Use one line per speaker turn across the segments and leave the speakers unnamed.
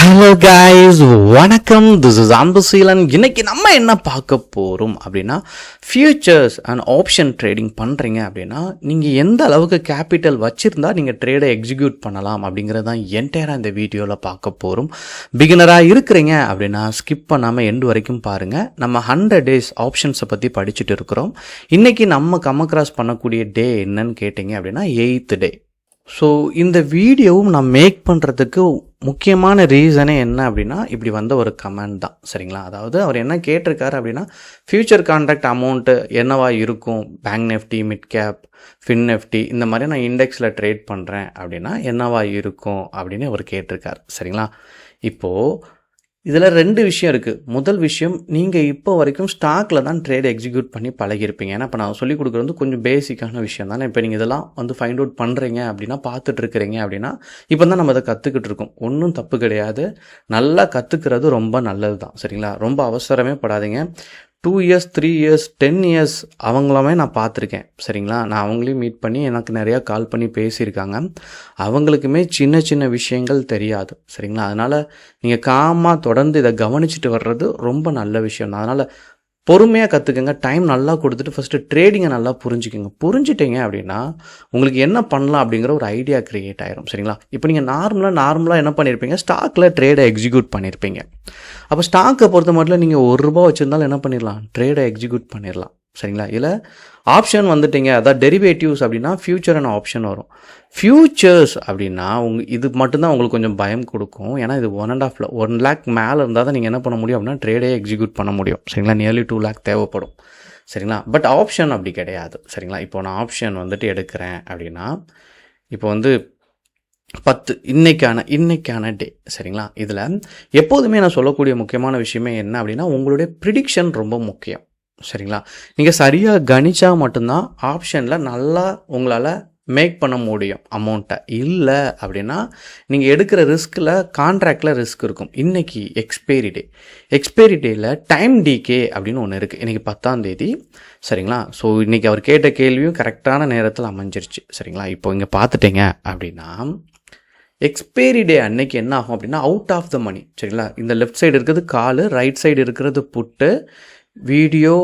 Hello guys, வணக்கம். This is Anbuseelan. இன்னைக்கு நம்ம என்ன பார்க்க போகிறோம் அப்படின்னா, ஃபியூச்சர்ஸ் அண்ட் ஆப்ஷன் ட்ரேடிங் பண்ணுறீங்க அப்படின்னா நீங்கள் எந்த அளவுக்கு கேபிட்டல் வச்சுருந்தா நீங்கள் ட்ரேடை எக்ஸிக்யூட் பண்ணலாம் அப்படிங்கிறது தான் என்டையராக இந்த வீடியோவில் பார்க்க போகிறோம். பிகினராக இருக்கிறீங்க அப்படின்னா ஸ்கிப் பண்ணாமல் எண்டு வரைக்கும் பாருங்கள். நம்ம 100 days ஆப்ஷன்ஸை பற்றி படிச்சுட்டு இருக்கிறோம். இன்றைக்கி நம்ம கமக்ராஸ் பண்ணக்கூடிய டே என்னன்னு கேட்டிங்க அப்படின்னா 8th day. ஸோ இந்த வீடியோவும் நான் மேக் பண்ணுறதுக்கு முக்கியமான ரீசனே என்ன அப்படின்னா, இப்படி வந்த ஒரு கமெண்ட் தான். சரிங்களா? அதாவது அவர் என்ன கேட்டிருக்காரு அப்படின்னா, ஃபியூச்சர் கான்ட்ராக்ட் அமௌண்ட்டு என்னவா இருக்கும், bank Nifty, mid cap, fin Nifty இந்த மாதிரி நான் இண்டெக்ஸில் ட்ரேட் பண்ணுறேன் அப்படின்னா என்னவா இருக்கும் அப்படின்னு அவர் கேட்டிருக்கார். சரிங்களா? இப்போது இதில் 2 விஷயம் இருக்குது. முதல் விஷயம், நீங்கள் இப்போ வரைக்கும் ஸ்டாக்கில் தான் ட்ரேட் எக்ஸிக்யூட் பண்ணி பழகிருப்பீங்க. ஏன்னா இப்போ நான் சொல்லிக் கொடுக்குறது கொஞ்சம் பேசிக்கான விஷயம் தானே. இப்போ நீங்கள் இதெல்லாம் ஃபைண்ட் அவுட் பண்ணுறீங்க அப்படின்னா, பார்த்துட்டு இருக்கிறீங்க அப்படின்னா, இப்போ தான் நம்ம அதை கற்றுக்கிட்டு இருக்கோம். ஒன்றும் தப்பு கிடையாது. நல்லா கற்றுக்கிறது ரொம்ப நல்லது தான். சரிங்களா? ரொம்ப அவசரமே படாதீங்க. 2 years 3 years 10 years அவங்களுமே நான் பார்த்துருக்கேன். சரிங்களா? நான் அவங்களையும் மீட் பண்ணி எனக்கு நிறையா கால் பண்ணி பேசியிருக்காங்க. அவங்களுக்குமே சின்ன சின்ன விஷயங்கள் தெரியாது. சரிங்களா? அதனால் நீங்கள் காமாக தொடர்ந்து இதை கவனிச்சுட்டு வர்றது ரொம்ப நல்ல விஷயம் தான். அதனால் பொறுமையாக கற்றுக்குங்க. டைம் நல்லா கொடுத்துட்டு ஃபஸ்ட்டு ட்ரேடிங்கை நல்லா புரிஞ்சுக்கோங்க. புரிஞ்சிட்டிங்க அப்படின்னா உங்களுக்கு என்ன பண்ணலாம் அப்படிங்கிற ஒரு ஐடியா க்ரியேட் ஆயிரும். சரிங்களா? இப்போ நீங்கள் நார்மலாக என்ன பண்ணியிருப்பீங்க, ஸ்டாக்கில் ட்ரேடை எக்ஸிக்யூட் பண்ணியிருப்பீங்க. அப்போ ஸ்டாக்கை பொறுத்த மட்டும் நீங்கள் ₹1 வச்சுருந்தாலும் என்ன பண்ணிடலாம், ட்ரேடை எக்ஸிக்யூட் பண்ணிடலாம். சரிங்களா? இல்லை ஆப்ஷன் வந்துட்டிங்க, அதான் டெரிவேட்டிவ்ஸ் அப்படின்னா ஃபியூச்சர் அண்ட் ஆப்ஷன் வரும். ஃபியூச்சர்ஸ் அப்படின்னா இது மட்டும்தான் உங்களுக்கு கொஞ்சம் பயம் கொடுக்கும். ஏன்னா இது 1 lakh மேலே இருந்தால் தான் நீங்கள் என்ன பண்ண முடியும் அப்படின்னா ட்ரேடே எக்ஸிக்யூட் பண்ண முடியும். சரிங்களா? நியர்லி 2 lakh தேவைப்படும். சரிங்களா? பட் ஆப்ஷன் அப்படி கிடையாது. சரிங்களா? இப்போ நான் ஆப்ஷன் எடுக்கிறேன் அப்படின்னா, இப்போ 10 இன்னைக்கான டே. சரிங்களா? இதில் எப்போதுமே நான் சொல்லக்கூடிய முக்கியமான விஷயமே என்ன அப்படின்னா, உங்களுடைய ப்ரிடிக்ஷன் ரொம்ப முக்கியம். சரிங்களா? நீங்கள் சரியாக கணிச்சா மட்டும்தான் ஆப்ஷனில் நல்லா உங்களால் மேக் பண்ண முடியும் அமௌண்ட்டை. இல்லை அப்படின்னா நீங்கள் எடுக்கிற ரிஸ்கில் கான்ட்ராக்டில் ரிஸ்க் இருக்கும். இன்றைக்கி எக்ஸ்பைரி டேயில் டைம் டிகே அப்படின்னு ஒன்று இருக்குது. இன்றைக்கி 10ஆம் தேதி. சரிங்களா? ஸோ இன்றைக்கி அவர் கேட்ட கேள்வியும் கரெக்டான நேரத்தில் அமைஞ்சிருச்சு. சரிங்களா? இப்போ இங்கே பார்த்துட்டீங்க அப்படின்னா எக்ஸ்பைரி டே அன்னைக்கு என்ன ஆகும் அப்படின்னா, அவுட் ஆஃப் த மணி. சரிங்களா? இந்த லெஃப்ட் சைடு இருக்கிறது கால், ரைட் சைடு இருக்கிறது புட்டு. வீடியோ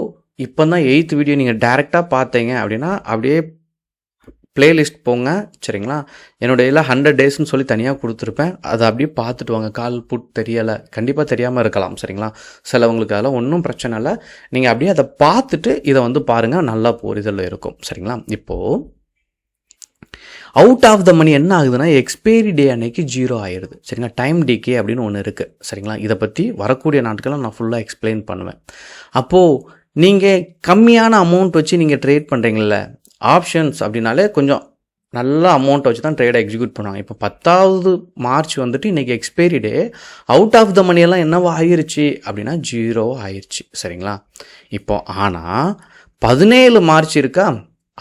இப்போ தான் 8th வீடியோ நீங்கள் டேரெக்டாக பார்த்தீங்க அப்படின்னா அப்படியே பிளேலிஸ்ட் போங்க. சரிங்களா? என்னுடைய 100 daysன்னு சொல்லி தனியாக கொடுத்துருப்பேன். அதை அப்படியே பார்த்துட்டு வாங்க. கால் புட் தெரியலை, கண்டிப்பாக தெரியாமல் இருக்கலாம். சரிங்களா? சிலவங்களுக்கு அதெல்லாம் ஒன்றும் பிரச்சனை இல்லை. நீங்கள் அப்படியே அதை பார்த்துட்டு இதை பாருங்கள், நல்லா புரிதல் இருக்கும். சரிங்களா? இப்போது அவுட் ஆஃப் த மணி என்ன ஆகுதுன்னா, எக்ஸ்பைரி டே அன்னைக்கு 0 ஆயிடுது. சரிங்களா? டைம் டிகே அப்படின்னு ஒன்று இருக்குது. சரிங்களா? இதை பற்றி வரக்கூடிய நாட்களில் நான் ஃபுல்லாக எக்ஸ்பிளைன் பண்ணுவேன். அப்போது நீங்கள் கம்மியான அமௌண்ட் வச்சு நீங்கள் ட்ரேட் பண்ணுறீங்கள, ஆப்ஷன்ஸ் அப்படின்னாலே கொஞ்சம் நல்ல அமௌண்ட்டை வச்சு தான் ட்ரேடை எக்ஸிக்யூட் பண்ணுவாங்க. இப்போ 10th March இன்றைக்கி expiry day. Out of the மணியெல்லாம் என்னவோ ஆயிடுச்சு அப்படின்னா 0 ஆயிடுச்சு. சரிங்களா? இப்போ ஆனால் 17 March இருக்கா,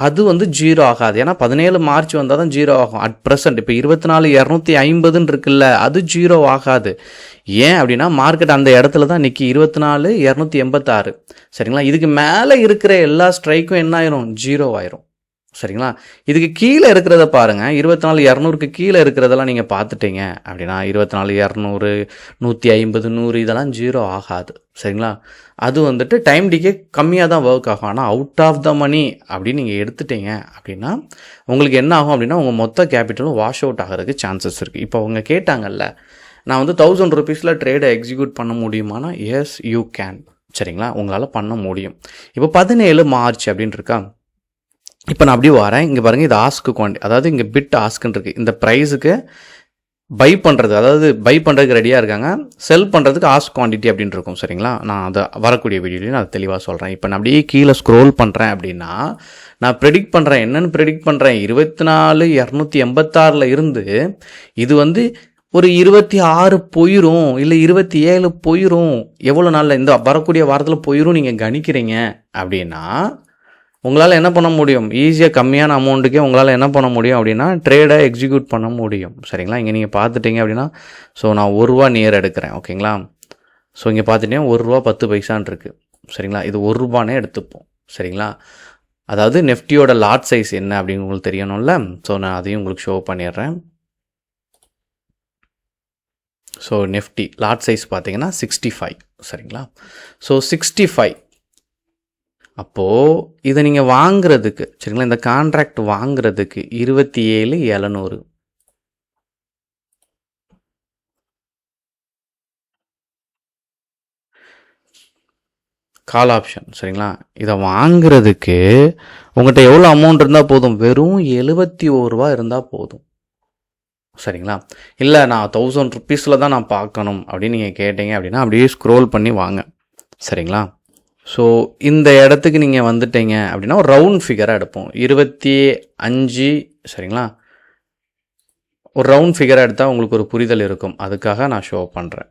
அது 0 ஆகாது. ஏன்னா 17 March வந்தால் தான் 0 ஆகும். அட் ப்ரெசன்ட் இப்போ 24,250 இருக்குல்ல, அது 0 ஆகாது. ஏன் அப்படின்னா மார்க்கெட் அந்த இடத்துல தான் நிற்கி 24,286. சரிங்களா? இதுக்கு மேலே இருக்கிற எல்லா ஸ்ட்ரைக்கும் என்ன ஆயிரும், 0 ஆயிரும். சரிங்களா? இதுக்கு கீழே இருக்கிறத பாருங்கள். 24,200க்கு கீழே இருக்கிறதெல்லாம் நீங்கள் பார்த்துட்டீங்க அப்படின்னா 24,200, 150, 100 இதெல்லாம் 0 ஆகாது. சரிங்களா? அது டைம் டிகே கம்மியாக தான் ஒர்க் ஆகும். ஆனால் அவுட் ஆஃப் த மணி அப்படின்னு நீங்கள் எடுத்துட்டீங்க அப்படின்னா உங்களுக்கு என்ன ஆகும் அப்படின்னா, உங்கள் மொத்த கேபிட்டலும் வாஷ் அவுட் ஆகிறதுக்கு சான்சஸ் இருக்குது. இப்போ அவங்க கேட்டாங்கல்ல, நான் ₹1,000 ட்ரேடை எக்ஸிக்யூட் பண்ண முடியுமானா, எஸ் யூ கேன். சரிங்களா? உங்களால் பண்ண முடியும். இப்போ 17 March அப்படின்னு இருக்கா, இப்போ நான் அப்படியே வரேன். இங்கே பாருங்கள், இது ஆஸ்க்கு குவான்டிட்டி, அதாவது இங்கே பிட் ஆஸ்க்குன்னு இருக்குது. இந்த ப்ரைஸுக்கு பை பண்ணுறது, அதாவது பை பண்ணுறதுக்கு ரெடியாக இருக்காங்க, செல் பண்ணுறதுக்கு ஆஸ்க் குவான்டிட்டி அப்படின்னு இருக்கும். சரிங்களா? நான் அதை வரக்கூடிய வீடியோலையும் நான் தெளிவாக சொல்கிறேன். இப்போ நான் அப்படியே கீழே ஸ்க்ரோல் பண்ணுறேன் அப்படின்னா நான் ப்ரெடிக்ட் பண்ணுறேன். என்னென்னு ப்ரெடிக்ட் பண்ணுறேன், 24,286 இருந்து இது ஒரு 26 போயிடும், இல்லை 27 போயிடும், எவ்வளோ நாளில் இந்த வரக்கூடிய வாரத்தில் போயிடும் நீங்கள் கணிக்கிறீங்க அப்படின்னா உங்களால் என்ன பண்ண முடியும், ஈஸியாக கம்மியான அமௌண்ட்டுக்கே உங்களால் என்ன பண்ண முடியும் அப்படின்னா ட்ரேடை எக்ஸிக்யூட் பண்ண முடியும். சரிங்களா? இங்கே நீங்கள் பார்த்துட்டீங்க அப்படின்னா, ஸோ நான் ₹1 நியர் எடுக்கிறேன். ஓகேங்களா? ஸோ இங்கே பார்த்துட்டீங்கன்னா ₹1.10 இருக்குது. சரிங்களா? இது ₹1 எடுத்துப்போம். சரிங்களா? அதாவது நெஃப்டியோட லாட் சைஸ் என்ன அப்படின்னு உங்களுக்கு தெரியணும்ல. ஸோ நான் அதையும் உங்களுக்கு ஷோ பண்ணிடுறேன். ஸோ நிஃப்டி லாட் சைஸ் பார்த்தீங்கன்னா 65 சரிங்களா. ஸோ 65 அப்போது இதை நீங்கள் வாங்குறதுக்கு சரிங்களா, இந்த கான்ட்ராக்ட் வாங்குறதுக்கு 27,700 கால் ஆப்ஷன் சரிங்களா. இதை வாங்குறதுக்கு உங்கள்கிட்ட எவ்வளோ அமௌண்ட் இருந்தால் போதும், வெறும் 71 ரூபா இருந்தால் போதும் சரிங்களா. இல்லை நான் 1000 ருப்பீஸில் தான் நான் பார்க்கணும் அப்படின்னு நீங்கள் கேட்டீங்க அப்படின்னா அப்படியே ஸ்க்ரோல் பண்ணி வாங்க சரிங்களா. ஸோ இந்த இடத்துக்கு நீங்கள் வந்துட்டீங்க அப்படின்னா ஒரு ரவுண்ட் ஃபிகராக எடுப்போம் 25 சரிங்களா. ஒரு ரவுண்ட் ஃபிகராக எடுத்தால் உங்களுக்கு ஒரு புரிதல் இருக்கும், அதுக்காக நான் ஷோ பண்ணுறேன்.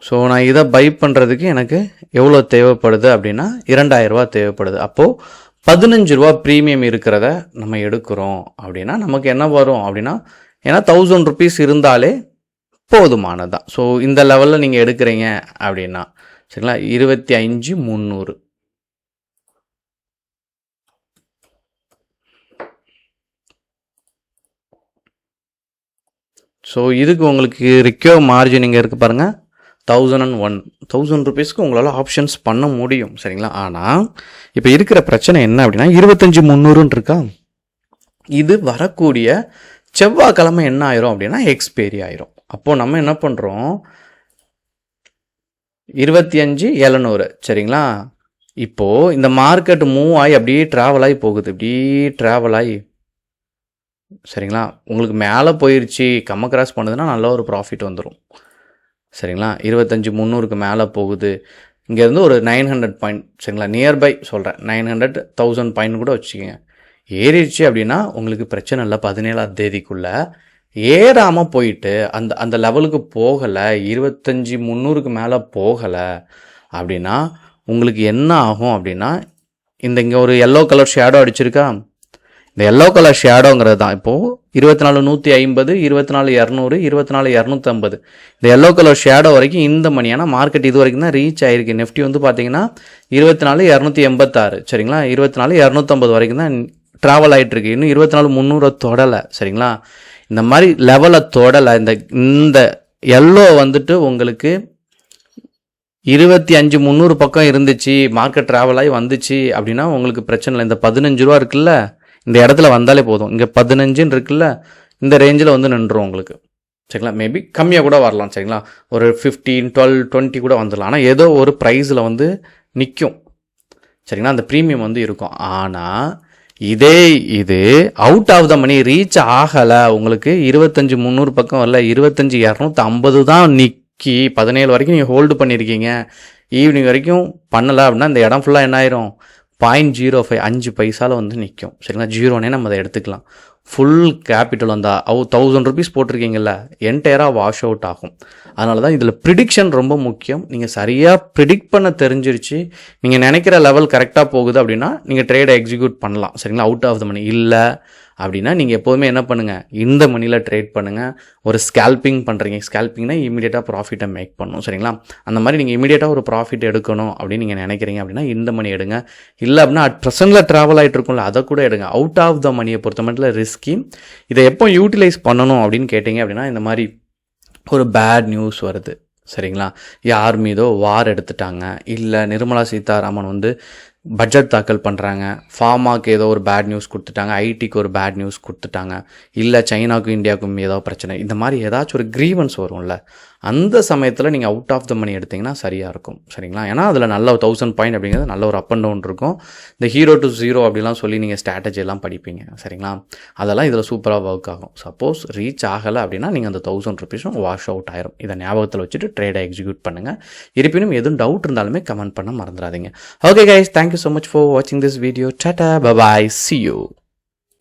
ஸோ நான் இதை பை பண்ணுறதுக்கு எனக்கு எவ்வளோ தேவைப்படுது அப்படின்னா 2000 ரூபா தேவைப்படுது. அப்போது 15 ரூபா ப்ரீமியம் இருக்கிறத நம்ம எடுக்கிறோம் அப்படின்னா நமக்கு என்ன வரும் அப்படின்னா, ஏன்னா 1000 ருப்பீஸ் இருந்தாலே போதுமானதான். ஸோ இந்த லெவலில் நீங்கள் எடுக்கிறீங்க அப்படின்னா சரிங்களா 25,300 ஸோ இதுக்கு உங்களுக்கு ரிக்யோ மார்ஜின் இங்கே இருக்குது பாருங்கள் 1001 ருப்பீஸ்க்கு உங்களால் ஆப்ஷன்ஸ் பண்ண முடியும் சரிங்களா. ஆனால் இப்போ இருக்கிற பிரச்சனை என்ன அப்படின்னா 25,300 இருக்கா, இது வரக்கூடிய செவ்வாய்க்கிழமை என்ன ஆயிரும் அப்படின்னா எக்ஸ்பைரி ஆயிரும். அப்போது நம்ம என்ன பண்ணுறோம் 25,700 சரிங்களா. இப்போது இந்த மார்க்கெட் மூவ் ஆகி அப்படியே ட்ராவல் ஆகி போகுது, இப்படியே ட்ராவல் ஆகி சரிங்களா. உங்களுக்கு மேலே போயிடுச்சு, கம்ம கிராஸ் பண்ணுதுன்னா நல்ல ஒரு ப்ராஃபிட் வந்துடும் சரிங்களா. 25,300க்கு மேலே போகுது, இங்கேருந்து ஒரு 900 பாயிண்ட் சரிங்களா, நியர்பை சொல்கிறேன் 900,000 பாயிண்ட் கூட வச்சுக்கோங்க. ஏறிடுச்சு அப்படின்னா உங்களுக்கு பிரச்சனை இல்லை, 17ஆம் தேதிக்குள்ளே ஏறாமல் போயிட்டு அந்த லெவலுக்கு போகலை, 25,300க்கு மேலே போகலை அப்படின்னா உங்களுக்கு என்ன ஆகும் அப்படின்னா, இங்கே ஒரு எல்லோ கலர் ஷேடோ அடிச்சிருக்கா, இந்த எல்லோ கலர் ஷேடோங்கிறது தான் இப்போது 24,150 24,200 24,250 இந்த எல்லோ கலர் ஷேடோ வரைக்கும் இந்த மணி. ஏன்னா மார்க்கெட் இது வரைக்கும் தான் ரீச் ஆகிருக்கு. நிஃப்டி வந்து பார்த்தீங்கன்னா 24,286 சரிங்களா, 24,250 வரைக்கும் தான் ட்ராவல் ஆகிட்டுருக்கு. இன்னும் 24,300 தொடலை சரிங்களா. இந்த மாதிரி லெவலை தொடலை. இந்த எல்லோ வந்துட்டு உங்களுக்கு 25,300 பக்கம் இருந்துச்சு, மார்க்கெட் ட்ராவல் ஆகி வந்துச்சு அப்படின்னா உங்களுக்கு பிரச்சனை இல்லை. இந்த 15 ரூபா இருக்குல்ல, இந்த இடத்துல வந்தாலே போதும். இங்கே 15 இருக்குல்ல, இந்த ரேஞ்சில் வந்து நின்றுரும் உங்களுக்கு சரிங்களா. மேபி கம்மியாக கூட வரலாம் சரிங்களா, ஒரு 15 12 20 கூட வந்துடலாம். ஆனால் ஏதோ ஒரு ப்ரைஸில் வந்து நிற்கும் சரிங்களா, அந்த ப்ரீமியம் வந்து இருக்கும். ஆனால் இது out of the money reach ஆகலை, உங்களுக்கு 25,300 பக்கம் வரல, 25,250 தான் நிற்கி 17 வரைக்கும் நீங்கள் ஹோல்டு பண்ணியிருக்கீங்க, ஈவினிங் வரைக்கும் பண்ணலை அப்படின்னா இந்த இடம் ஃபுல்லாக என்ன ஆயிரும் 0.05 5 பைசாவில் வந்து நிற்கும் சரிங்களா. 0னே நம்ம அதை எடுத்துக்கலாம். ஃபுல் கேபிட்டல் வந்தால் 1000 ருப்பீஸ் போட்டிருக்கீங்கல்ல, என்டையராக வாஷ் அவுட் ஆகும். அதனால தான் இதில் ப்ரிடிக்ஷன் ரொம்ப முக்கியம். நீங்கள் சரியாக ப்ரிடிக்ட் பண்ண தெரிஞ்சிருச்சு, நீங்கள் நினைக்கிற லெவல் கரெக்டாக போகுது அப்படின்னா நீங்கள் ட்ரேடை எக்ஸிக்யூட் பண்ணலாம் சரிங்களா. அவுட் ஆஃப் த மணி இல்லை அப்படின்னா நீங்கள் எப்போதுமே என்ன பண்ணுங்கள், இந்த மணியில் ட்ரேட் பண்ணுங்கள். ஒரு ஸ்கேல்பிங் பண்ணுறீங்க, ஸ்கேல்பிங்னா இமீடியட்டாக ப்ராஃபிட்டை மேக் பண்ணணும் சரிங்களா. அந்த மாதிரி நீங்கள் இமீடியட்டாக ஒரு ப்ராஃபிட் எடுக்கணும் அப்படின்னு நீங்கள் நினைக்கிறீங்க அப்படின்னா இந்த மணி எடுங்க. இல்லை அப்படின்னா அட் ப்ரெசென்ட்டில் ட்ராவல் ஆகிட்டு இருக்கும்ல, அதை கூட எடுங்க. அவுட் ஆஃப் த மணியை பொறுத்த மட்டும் ரிஸ்கி. இதை எப்போ யூட்டிலைஸ் பண்ணணும் அப்படின்னு கேட்டிங்க அப்படின்னா, இந்த மாதிரி ஒரு பேட் நியூஸ் வருது சரிங்களா, யார் மீதோ வார் எடுத்துட்டாங்க, இல்லை நிர்மலா சீதாராமன் வந்து பட்ஜெட் தாக்கல் பண்ணுறாங்க, ஃபார்மாக்கு ஏதோ ஒரு பேட் நியூஸ் கொடுத்துட்டாங்க, ஐடிக்கு ஒரு பேட் நியூஸ் கொடுத்துட்டாங்க, இல்லை சைனாவுக்கும் இந்தியாவுக்கும் ஏதோ பிரச்சனை, இந்த மாதிரி ஏதாச்சும் ஒரு க்ரீவன்ஸ் வரும்ல, அந்த சமயத்தில் நீங்கள் அவுட் ஆஃப் த மணி எடுத்திங்கன்னா சரியாக இருக்கும் சரிங்களா. ஏன்னா அதில் நல்ல 1000 பாயிண்ட் அப்படிங்கிறது நல்ல ஒரு அப் அண்ட் டவுன் இருக்கும். இந்த 0 to 0 அப்படிலாம் சொல்லி நீங்கள் ஸ்ட்ராட்டஜி எல்லாம் படிப்பீங்க சரிங்களா, அதெல்லாம் இதில் சூப்பராக ஒர்க் ஆகும். சப்போஸ் ரீச் ஆகலை அப்படின்னா நீங்கள் அந்த 1000 ருப்பீஸும் வாஷ் அவுட் ஆயிரும். இதை ஞாபகத்தில் வச்சுட்டு ட்ரேடை எக்ஸிக்யூட் பண்ணுங்கள். இருப்பினும் எதுவும் டவுட் இருந்தாலுமே கமெண்ட் பண்ண மறந்துடாதீங்க. Okay guys, thank you so much for வாட்சிங் this video. Tata, bye bye, see you.